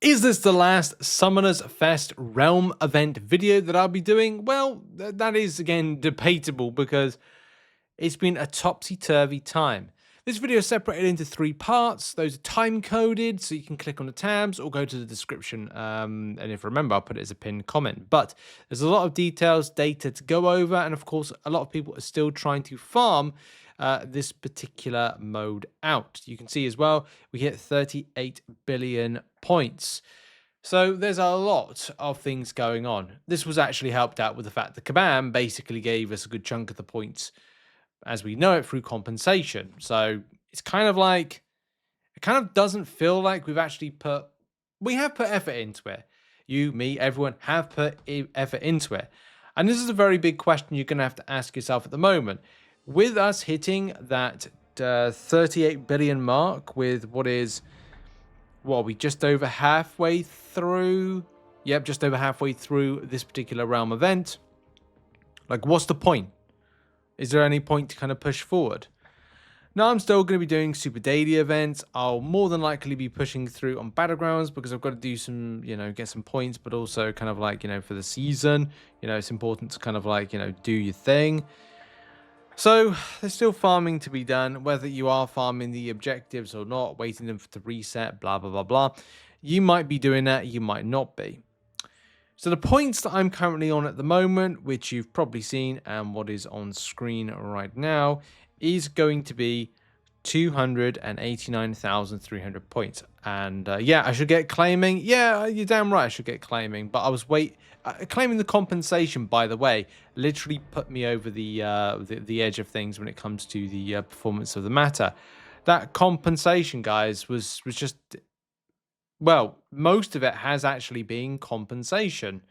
Is this the last Summoners Fest Realm event video that I'll be doing? Well, that is again debatable because it's been a topsy-turvy time. This video is separated into 3 parts. Those are time-coded, so you can click on the tabs or go to the description. And if you remember, I'll put it as a pinned comment. But there's a lot of details, data to go over, and of course, a lot of people are still trying to farm this particular mode out. You can see as well, we hit 38 billion points. So there's a lot of things going on. This was actually helped out with the fact that Kabam basically gave us a good chunk of the points as we know it through compensation. So it's kind of like, it kind of doesn't feel like we have put effort into it. You, me, everyone have put effort into it. And this is a very big question you're going to have to ask yourself at the moment. With us hitting that 38 billion mark with what are we just over halfway through? Yep, just over halfway through this particular realm event. Like, what's the point? Is there any point to kind of push forward? Now, I'm still going to be doing Super Daily events. I'll more than likely be pushing through on Battlegrounds because I've got to do some, get some points, but also kind of like, for the season, it's important to kind of like, do your thing. So there's still farming to be done, whether you are farming the objectives or not, waiting them to reset, blah, blah, blah, blah. You might be doing that, you might not be. So the points that I'm currently on at the moment, which you've probably seen and what is on screen right now, is going to be 289,300 points. And yeah, I should get claiming. Yeah, you're damn right I should get claiming. But I was claiming the compensation, by the way, literally put me over the edge of things when it comes to the performance of the matter. That compensation, guys, was just... Well, most of it has actually been compensation,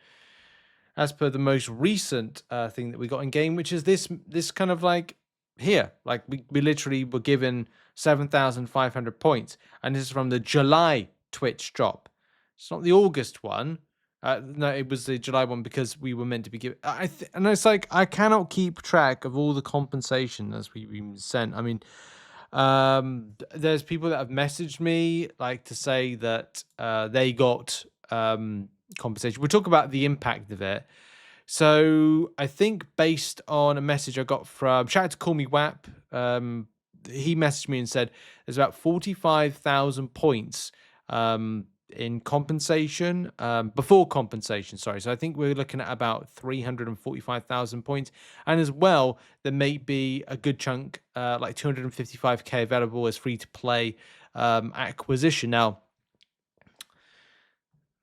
as per the most recent thing that we got in game, which is this kind of like here. Like we literally were given 7,500 points, and this is from the July Twitch drop. It's not the August one. No, it was the July one because we were meant to be given. And it's like I cannot keep track of all the compensation as we've been sent. I mean. There's people that have messaged me like to say that they got compensation. We'll talk about the impact of it. So I think based on a message I got from shout out to Call Me WAP, he messaged me and said there's about 45,000 points in compensation, before compensation, sorry. So I think we're looking at about 345,000 points. And as well, there may be a good chunk, like 255k available as free-to-play acquisition. Now,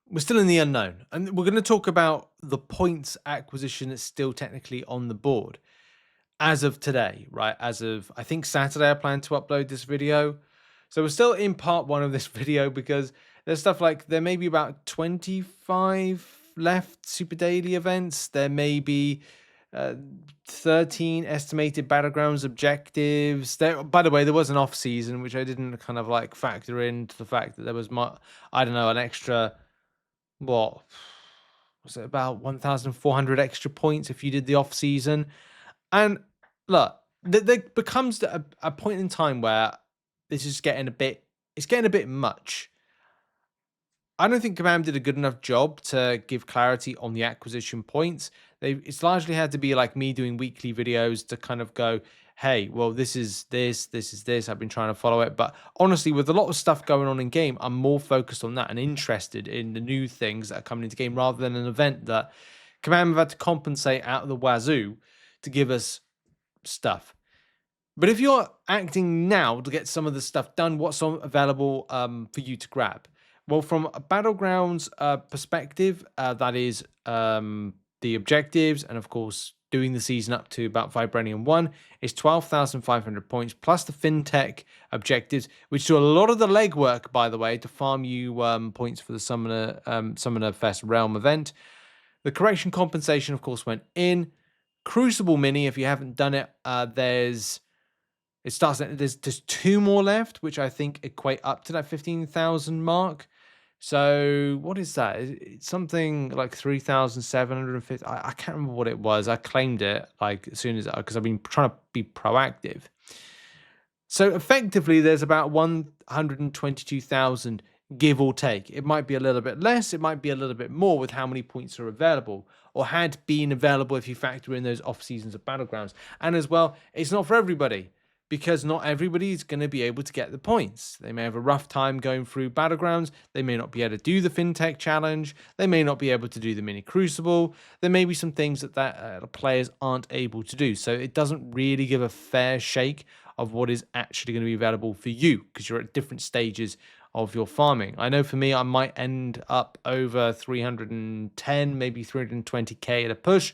we're still in the unknown. And we're going to talk about the points acquisition that's still technically on the board as of today, right? As of, I think, Saturday, I plan to upload this video. So we're still in part 1 of this video because there's stuff like there may be about 25 left Super Daily events. There may be 13 estimated Battlegrounds objectives. By the way, there was an off season, which I didn't kind of like factor into the fact that there was, I don't know, an extra, what was it, about 1,400 extra points if you did the off season. And look, there becomes a point in time where this is getting it's getting a bit much. I don't think Kabam did a good enough job to give clarity on the acquisition points. It's largely had to be like me doing weekly videos to kind of go, hey, well, this is this. I've been trying to follow it. But honestly, with a lot of stuff going on in game, I'm more focused on that and interested in the new things that are coming into game rather than an event that Kabam have had to compensate out of the wazoo to give us stuff. But if you're acting now to get some of the stuff done, what's available for you to grab? Well, from a Battlegrounds perspective, that is the objectives, and of course, doing the season up to about Vibranium 1 is 12,500 points, plus the fintech objectives, which do a lot of the legwork, by the way, to farm you points for the Summoner Fest Realm event. The correction compensation, of course, went in. Crucible Mini, if you haven't done it, there's 2 more left, which I think equate up to that 15,000 mark. So what is that? It's something like 3,750. I can't remember what it was. I claimed it like as soon as, because I've been trying to be proactive. So effectively, there's about 122,000 give or take. It might be a little bit less, it might be a little bit more with how many points are available or had been available if you factor in those off seasons of Battlegrounds. And as well, it's not for everybody, because not everybody is going to be able to get the points. They may have a rough time going through Battlegrounds. They may not be able to do the fintech challenge. They may not be able to do the mini crucible. There may be some things that players aren't able to do. So it doesn't really give a fair shake of what is actually going to be available for you, because you're at different stages of your farming. I know for me, I might end up over 310, maybe 320k at a push,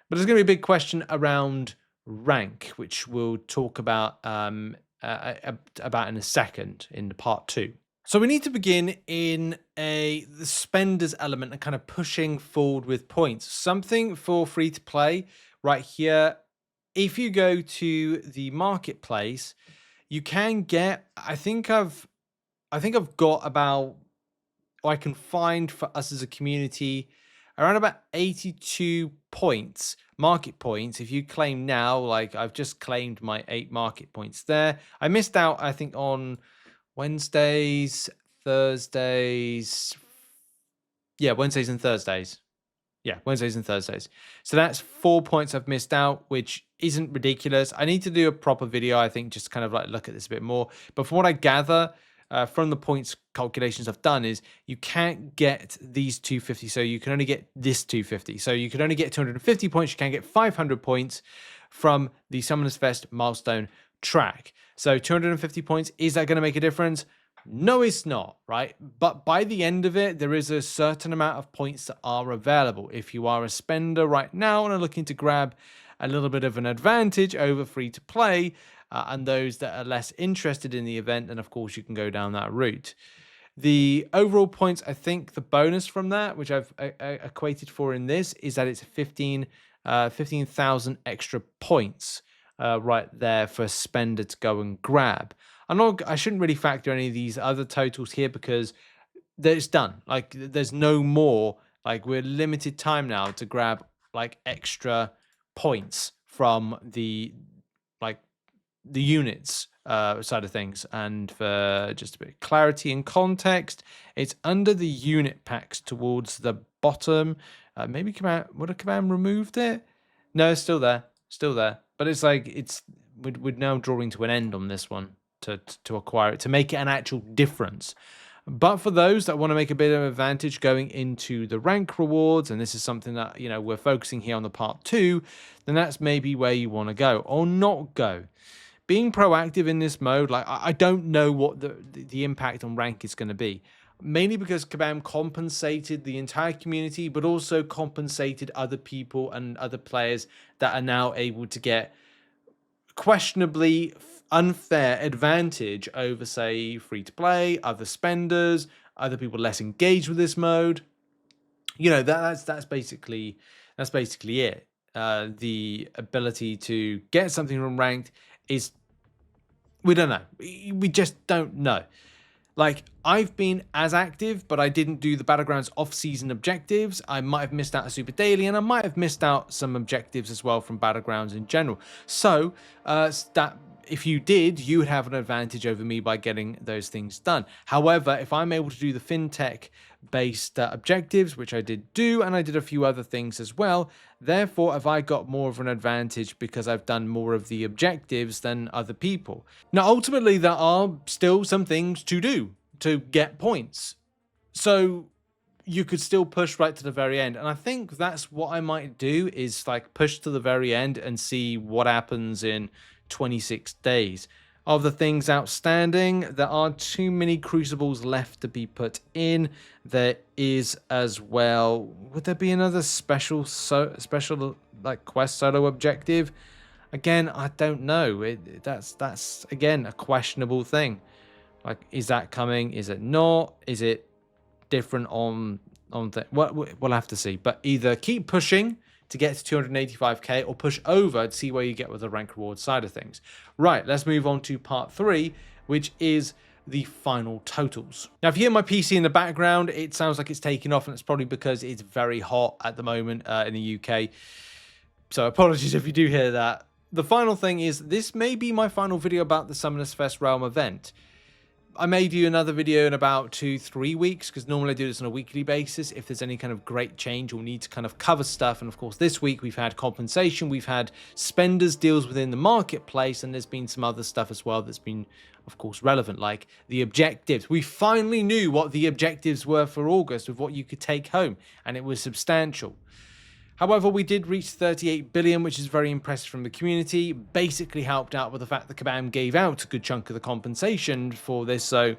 but there's going to be a big question around rank, which we'll talk about in a second in the part 2. So we need to begin in the spenders element and kind of pushing forward with points. Something for free to play right here. If you go to the marketplace, you can get, I think I've got about, or I can find for us as a community, around about 82 points, market points. If you claim now, like I've just claimed my 8 market points there. I missed out, I think, on Wednesdays, Thursdays. Yeah, Wednesdays and Thursdays. Yeah, Wednesdays and Thursdays. So that's 4 points I've missed out, which isn't ridiculous. I need to do a proper video, I think, just kind of like look at this a bit more. But from what I gather, from the points calculations I've done, is you can't get these 250, so you can only get this 250. So you can only get 250 points, you can't get 500 points from the Summoners Fest milestone track. So 250 points, is that going to make a difference? No, it's not, right? But by the end of it, there is a certain amount of points that are available. If you are a spender right now and are looking to grab a little bit of an advantage over free to play, and those that are less interested in the event, then of course you can go down that route. The overall points, I think the bonus from that, which I've equated for in this, is that it's 15,000 extra points right there for a spender to go and grab. I shouldn't really factor any of these other totals here because it's done. Like there's no more, like we're limited time now to grab like extra points from the units side of things. And for just a bit of clarity and context, it's under the unit packs towards the bottom. Maybe command, would a command removed it? No, it's still there, but it's like we're now drawing to an end on this one to acquire it, to make it an actual difference. But for those that want to make a bit of advantage going into the rank rewards, and this is something that, you know, we're focusing here on the part 2, then that's maybe where you want to go or not go. Being proactive in this mode, like I don't know what the impact on rank is going to be, mainly because Kabam compensated the entire community, but also compensated other people and other players that are now able to get questionably unfair advantage over, say, free to play, other spenders, other people less engaged with this mode. You know, that's basically it. The ability to get something from ranked is, we don't know. We just don't know. Like, I've been as active, but I didn't do the Battlegrounds off-season objectives. I might have missed out a Super Daily, and I might have missed out some objectives as well from Battlegrounds in general. So, that if you did, you would have an advantage over me by getting those things done. However, if I'm able to do the fintech-based objectives, which I did do, and I did a few other things as well, therefore, have I got more of an advantage because I've done more of the objectives than other people. Now, ultimately, there are still some things to do to get points. So you could still push right to the very end. And I think that's what I might do, is like push to the very end and see what happens in 26 days. Of the things outstanding, there are too many crucibles left to be put in. There is as well, would there be another special like quest solo objective? Again, I don't know. That's again a questionable thing. Like, is that coming? Is it not? Is it different on we'll have to see. But either keep pushing to get to 285k or push over to see where you get with the rank reward side of things. Right, let's move on to part 3, which is the final totals. Now, if you hear my PC in the background, it sounds like it's taking off, and it's probably because it's very hot at the moment in the UK. So apologies if you do hear that. The final thing is, this may be my final video about the Summoners Fest Realm event. I may do another video in about 2-3 weeks, because normally I do this on a weekly basis if there's any kind of great change or need to kind of cover stuff. And of course, this week we've had compensation, we've had spenders deals within the marketplace, and there's been some other stuff as well that's been, of course, relevant, like the objectives. We finally knew what the objectives were for August with what you could take home, and it was substantial. However, we did reach 38 billion, which is very impressive from the community. Basically helped out with the fact that Kabam gave out a good chunk of the compensation for this, so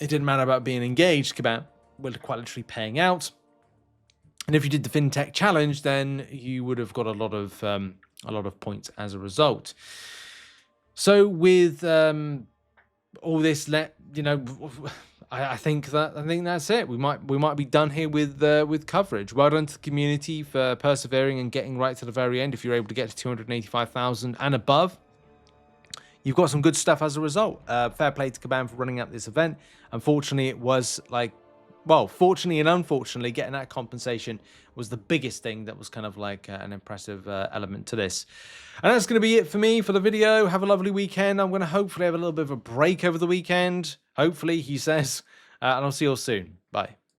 it didn't matter about being engaged. Kabam were quite literally paying out. And if you did the fintech challenge, then you would have got a lot of points as a result. So with all this, I think that's it. We might be done here with coverage. Well done to the community for persevering and getting right to the very end. If you're able to get to 285,000 and above, you've got some good stuff as a result. Fair play to Kabam for running out this event. Unfortunately, it was fortunately and unfortunately, getting that compensation was the biggest thing that was kind of like an impressive element to this. And that's going to be it for me for the video. Have a lovely weekend. I'm going to hopefully have a little bit of a break over the weekend. Hopefully, he says. And I'll see you all soon. Bye.